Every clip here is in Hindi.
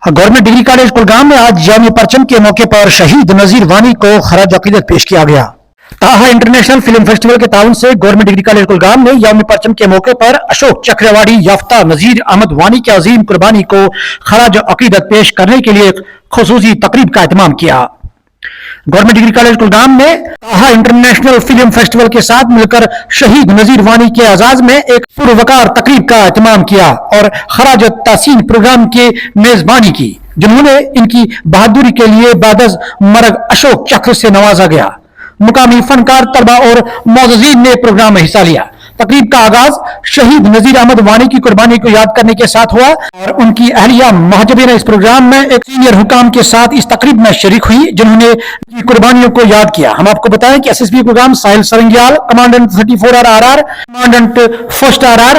गवर्नमेंट डिग्री कॉलेज कुलगाम में आज यौम परचम के मौके पर शहीद नजीर वानी को खराज अकीदत पेश किया गया। ताहा इंटरनेशनल फिल्म फेस्टिवल के ताउन से गवर्नमेंट डिग्री कॉलेज कुलगाम ने यौम परचम के मौके पर अशोक चक्र अवार्डी याफ्ता नजीर अहमद वानी की अजीम कुर्बानी को खराज अकीदत पेश करने के लिए खुसूसी तकरीब का एहतमाम किया। गवर्नमेंट डिग्री कॉलेज कुलगाम ने ताहा इंटरनेशनल फिल्म फेस्टिवल के साथ मिलकर शहीद नजीर वानी के एजाज में एक पुरवकार तकरीब का एहतमाम किया और खराज तासीन प्रोग्राम की मेजबानी की, जिन्होंने इनकी बहादुरी के लिए बादज मरग अशोक चक्र से नवाजा गया। मुकामी फनकार, तलबा और मोअज़्ज़ीन ने प्रोग्राम में हिस्सा लिया। तकरीब का आगाज शहीद नजीर अहमद वानी की कुर्बानी को याद करने के साथ हुआ और उनकी अहलिया महजबीन इस प्रोग्राम में एक सीनियर हुकाम के साथ इस तकरीब में शरीक हुई, जिन्होंने उनकी कुर्बानियों को याद किया। हम आपको बताएं कि SSB program Sahil Sarangiyal, commandant 34 RR, commandant 1st RR,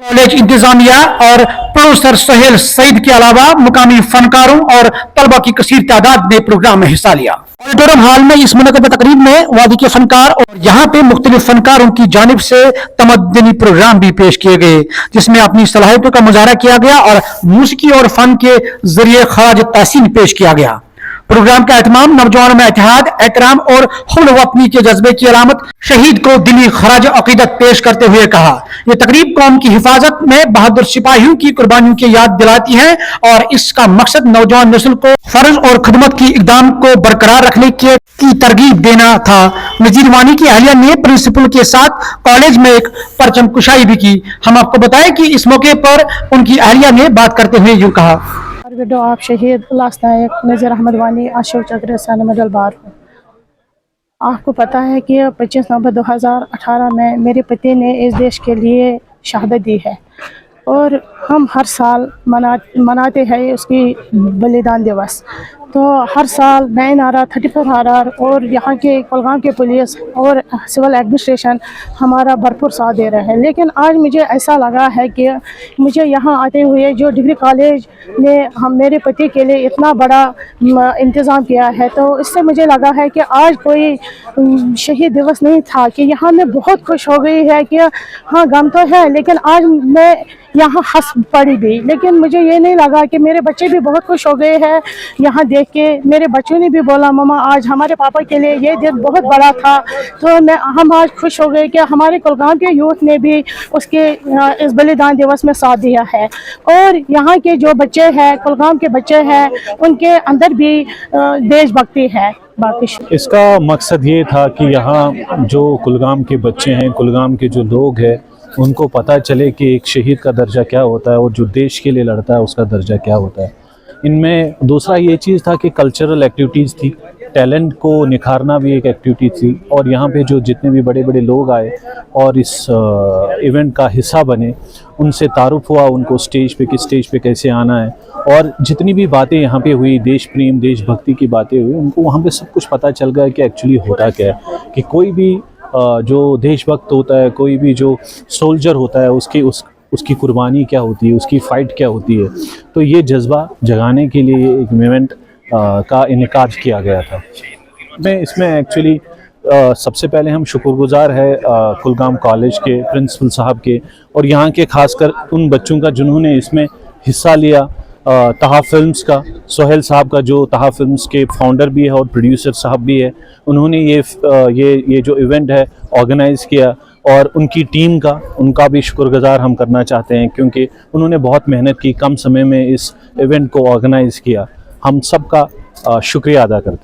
college Intezamia और प्रोफेसर सोहेल सईद के अलावा मुकामी फनकारों और तलबा की कसीर तादाद ने प्रोग्राम में हिस्सा लिया। ऑडिटोरियम हॉल में इस मुनक़्क़द तकरीब में वादी के फनकार और यहाँ पे मुख्तलिफ फनकारों की जानिब से तमद्दनी प्रोग्राम भी पेश किए गए, जिसमें अपनी सलाहियतों का मुजाहरा किया गया और मूसीकी और फन के जरिए खराज तासीन पेश किया गया। प्रोग्राम का एहतमाम नौजवानों में इत्तेहाद, एहतराम और हुब्ब वतनी के जज्बे की अलामत शहीद को दिली खराज अकीदत पेश करते हुए कहा। यह तकरीब कौम की हिफाजत में बहादुर सिपाहियों की कुर्बानियों की याद दिलाती है और इसका मकसद नौजवान नस्ल को फर्ज और खिदमत की इकदाम को बरकरार रखने की तरगीब देना था। नजीर वानी की अहलिया ने प्रिंसिपल के साथ कॉलेज में एक परचम कुशाई भी की। हम आपको बताएं कि इस मौके पर उनकी अहलिया ने बात करते हुए यूं कहा। विडो आप शहीद उल्लास नायक नज़ीर अहमद वानी अशोक चक्र सन मेडल बार हूँ। आपको पता है कि 25 नवंबर 2018 में मेरे पति ने इस देश के लिए शहादत दी है और हम हर साल मनाते हैं उसकी बलिदान दिवस। तो हर साल 9 RR, 34 RR और यहाँ के कुलगाम के पुलिस और सिविल एडमिनिस्ट्रेशन हमारा भरपूर साथ दे रहे हैं। लेकिन आज मुझे ऐसा लगा है कि मुझे यहाँ आते हुए जो डिग्री कॉलेज ने मेरे पति के लिए इतना बड़ा इंतज़ाम किया है, तो इससे मुझे लगा है कि आज कोई शहीद दिवस नहीं था कि यहाँ मैं बहुत खुश हो गई है कि हाँ गम तो है, लेकिन आज मैं यहाँ हंस पड़ी भी। लेकिन मुझे ये नहीं लगा कि मेरे बच्चे भी बहुत खुश हो गए हैं यहाँ देख के। मेरे बच्चों ने भी बोला मम्मा आज हमारे पापा के लिए ये दिन बहुत बड़ा था। तो हम आज खुश हो गए कि हमारे कुलगाम के यूथ ने भी उसके इस बलिदान दिवस में साथ दिया है और यहाँ के जो बच्चे हैं, कुलगाम के बच्चे हैं, उनके अंदर भी देशभक्ति है। इसका मकसद ये था कि यहाँ जो कुलगाम के बच्चे हैं, कुलगाम के जो लोग हैं, उनको पता चले कि एक शहीद का दर्जा क्या होता है और जो देश के लिए लड़ता है उसका दर्जा क्या होता है। इनमें दूसरा ये चीज़ था कि कल्चरल एक्टिविटीज़ थी, टैलेंट को निखारना भी एक एक्टिविटी थी और यहाँ पे जो जितने भी बड़े बड़े लोग आए और इस इवेंट का हिस्सा बने, उनसे तारुफ हुआ, उनको स्टेज पे किस स्टेज पे कैसे आना है और जितनी भी बातें यहाँ पे हुई, देश प्रेम देशभक्ति की बातें हुई, उनको वहाँ पे सब कुछ पता चल गया कि एक्चुअली होता क्या है, कि कोई भी जो देशभक्त होता है, कोई भी जो सोल्जर होता है, उसकी कुर्बानी क्या होती है, उसकी फ़ाइट क्या होती है। तो ये जज्बा जगाने के लिए एक इवेंट का इनेकाद किया गया था। मैं इसमें एक्चुअली सबसे पहले हम शुक्रगुजार है कुलगाम कॉलेज के प्रिंसिपल साहब के और यहाँ के खासकर उन बच्चों का जिन्होंने इसमें हिस्सा लिया। ताहा फिल्म्स का सोहेल साहब का, जो ताहा फिल्म्स के फाउंडर भी है और प्रोड्यूसर साहब भी है, उन्होंने ये जो इवेंट है ऑर्गेनाइज़ किया और उनकी टीम का, उनका भी शुक्रगुजार हम करना चाहते हैं क्योंकि उन्होंने बहुत मेहनत की, कम समय में इस इवेंट को ऑर्गेनाइज़ किया। हम सब का शुक्रिया अदा करते हैं।